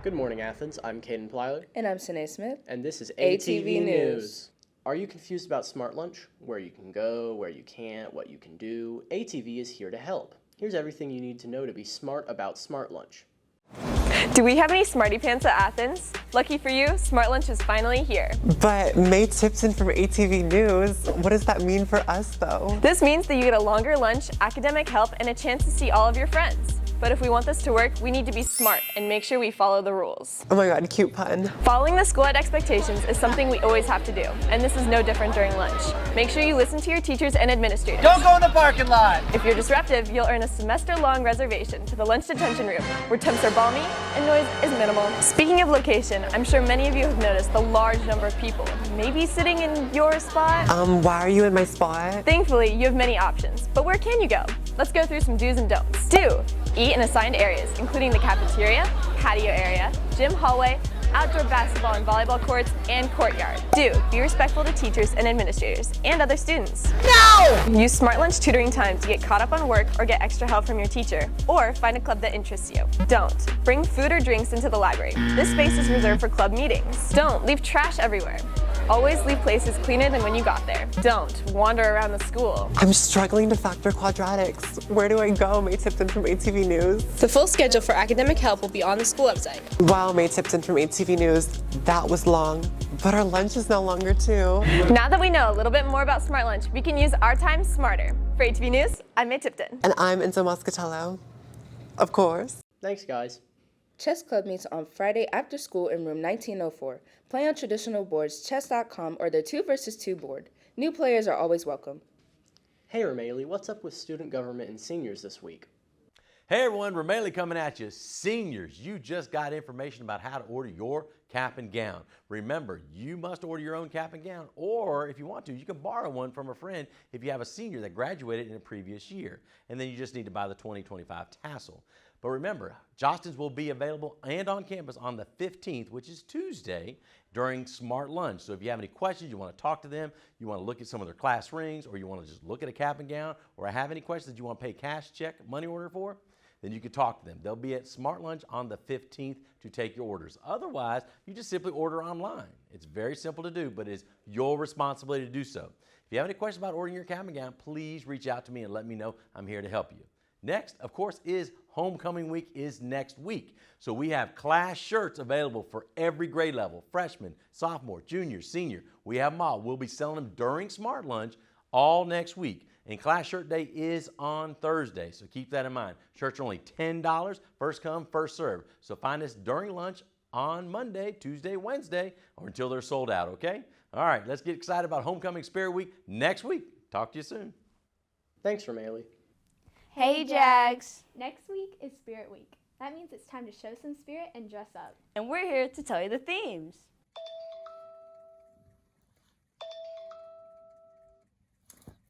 Good morning, Athens. I'm Caden Plyler. And I'm Sine Smith. And this is ATV News. Are you confused about Smart Lunch? Where you can go, where you can't, what you can do? ATV is here to help. Here's everything you need to know to be smart about Smart Lunch. Do we have any Smarty Pants at Athens? Lucky for you, Smart Lunch is finally here. But May Tipton from ATV News, what does that mean for us though? This means that you get a longer lunch, academic help, and a chance to see all of your friends. But if we want this to work, we need to be smart and make sure we follow the rules. Oh my god, cute pun. Following the school ed expectations is something we always have to do, and this is no different during lunch. Make sure you listen to your teachers and administrators. Don't go in the parking lot! If you're disruptive, you'll earn a semester-long reservation to the lunch detention room, where temps are balmy and noise is minimal. Speaking of location, I'm sure many of you have noticed the large number of people, maybe sitting in your spot. Why are you in my spot? Thankfully, you have many options, but where can you go? Let's go through some do's and don'ts. Do. Eat in assigned areas, including the cafeteria, patio area, gym hallway, outdoor basketball and volleyball courts, and courtyard. Do. Be respectful to teachers and administrators and other students. No! Use Smart Lunch tutoring time to get caught up on work or get extra help from your teacher, or find a club that interests you. Don't. Bring food or drinks into the library. This space is reserved for club meetings. Don't. Leave trash everywhere. Always leave places cleaner than when you got there. Don't wander around the school. I'm struggling to factor quadratics. Where do I go, May Tipton from ATV News? The full schedule for academic help will be on the school website. Wow, May Tipton from ATV News, that was long, but our lunch is now longer too. Now that we know a little bit more about Smart Lunch, we can use our time smarter. For ATV News, I'm May Tipton. And I'm Enzo Moscatello, of course. Thanks, guys. Chess Club meets on Friday after school in room 1904. Play on traditional boards, chess.com, or the 2 versus 2 board. New players are always welcome. Hey, Ramaylee, what's up with student government and seniors this week? Hey everyone, Ramaylee coming at you. Seniors, you just got information about how to order your cap and gown. Remember, you must order your own cap and gown, or if you want to, you can borrow one from a friend if you have a senior that graduated in a previous year. And then you just need to buy the 2025 tassel. But remember, Jostens will be available and on campus on the 15th, which is Tuesday, during Smart Lunch. So if you have any questions, you want to talk to them, you want to look at some of their class rings, or you want to just look at a cap and gown, or have any questions that you want to pay cash, check, money order for, then you can talk to them. They'll be at Smart Lunch on the 15th to take your orders. Otherwise, you just simply order online. It's very simple to do, but it's your responsibility to do so. If you have any questions about ordering your cap and gown, please reach out to me and let me know. I'm here to help you. Next, of course, is Homecoming Week is next week. So we have class shirts available for every grade level, freshman, sophomore, junior, senior. We have them all. We'll be selling them during Smart Lunch all next week. And class shirt day is on Thursday, so keep that in mind. Shirts are only $10, first come, first served. So find us during lunch on Monday, Tuesday, Wednesday, or until they're sold out, okay? All right, let's get excited about Homecoming Spirit Week next week. Talk to you soon. Thanks, Ramaylee. Hey Jags! Next week is Spirit Week. That means it's time to show some spirit and dress up. And we're here to tell you the themes.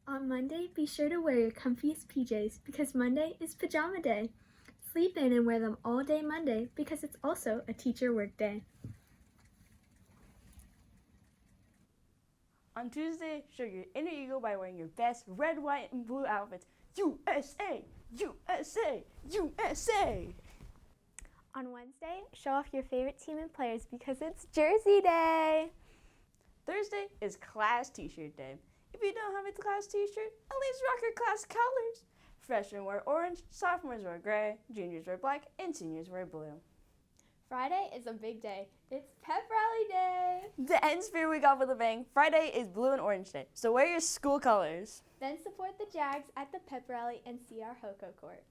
On Monday, be sure to wear your comfiest PJs because Monday is Pajama Day. Sleep in and wear them all day Monday because it's also a teacher work day. On Tuesday, show your inner ego by wearing your best red, white, and blue outfits. USA! USA! USA! On Wednesday, show off your favorite team and players because it's Jersey Day. Thursday is class t-shirt day. If you don't have a class t-shirt, at least rock your class colors. Freshmen wear orange, sophomores wear gray, juniors wear black, and seniors wear blue. Friday is a big day. It's Pep Rally Day. To end Spirit Week off with a bang, Friday is blue and orange day, so wear your school colors. Then support the Jags at the Pep Rally and see our Hoco Court.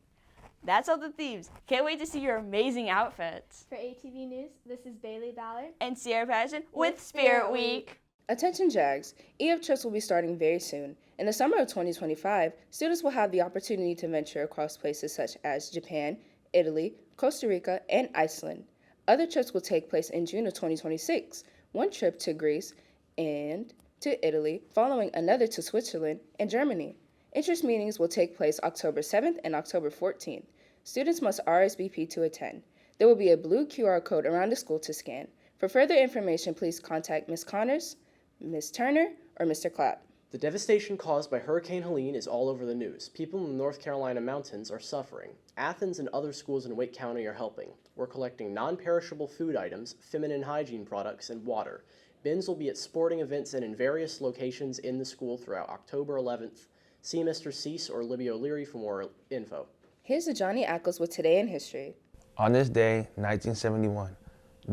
That's all the themes. Can't wait to see your amazing outfits. For ATV News, this is Bailey Ballard And Sierra Passion with Spirit Week. Attention Jags, EF trips will be starting very soon. In the summer of 2025, students will have the opportunity to venture across places such as Japan, Italy, Costa Rica, and Iceland. Other trips will take place in June of 2026, one trip to Greece and to Italy, following another to Switzerland and Germany. Interest meetings will take place October 7th and October 14th. Students must RSVP to attend. There will be a blue QR code around the school to scan. For further information, please contact Ms. Connors, Ms. Turner, or Mr. Clapp. The devastation caused by Hurricane Helene is all over the news. People in the North Carolina mountains are suffering. Athens and other schools in Wake County are helping. We're collecting non-perishable food items, feminine hygiene products, and water. Bins will be at sporting events and in various locations in the school throughout October 11th. See Mr. Cease or Libby O'Leary for more info. Here's the Johnny Ackles with Today in History. On this day, 1971,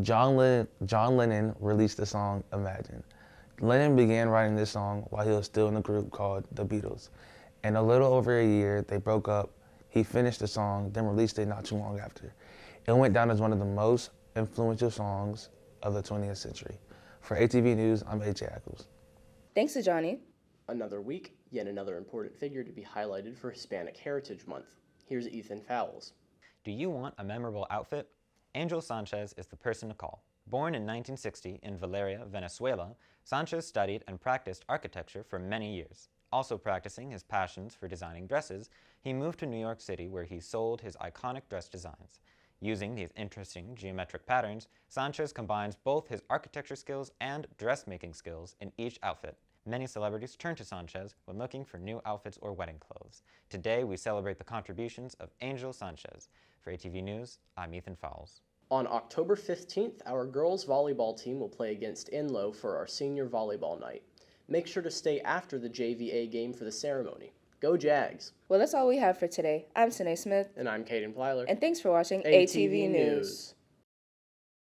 John Lennon released the song Imagine. Lennon began writing this song while he was still in a group called The Beatles. In a little over a year, they broke up. He finished the song, then released it not too long after. It went down as one of the most influential songs of the 20th century. For ATV News, I'm AJ Ackles. Thanks to Johnny. Another week, yet another important figure to be highlighted for Hispanic Heritage Month. Here's Ethan Fowles. Do you want a memorable outfit? Angel Sanchez is the person to call. Born in 1960 in Valeria, Venezuela, Sanchez studied and practiced architecture for many years. Also practicing his passions for designing dresses, he moved to New York City where he sold his iconic dress designs. Using these interesting geometric patterns, Sanchez combines both his architecture skills and dressmaking skills in each outfit. Many celebrities turn to Sanchez when looking for new outfits or wedding clothes. Today, we celebrate the contributions of Angel Sanchez. For ATV News, I'm Ethan Fowles. On October 15th, our girls volleyball team will play against Enloe for our senior volleyball night. Make sure to stay after the JVA game for the ceremony. Go Jags! Well, that's all we have for today. I'm Sine Smith. And I'm Caden Plyler. And thanks for watching ATV ATV News.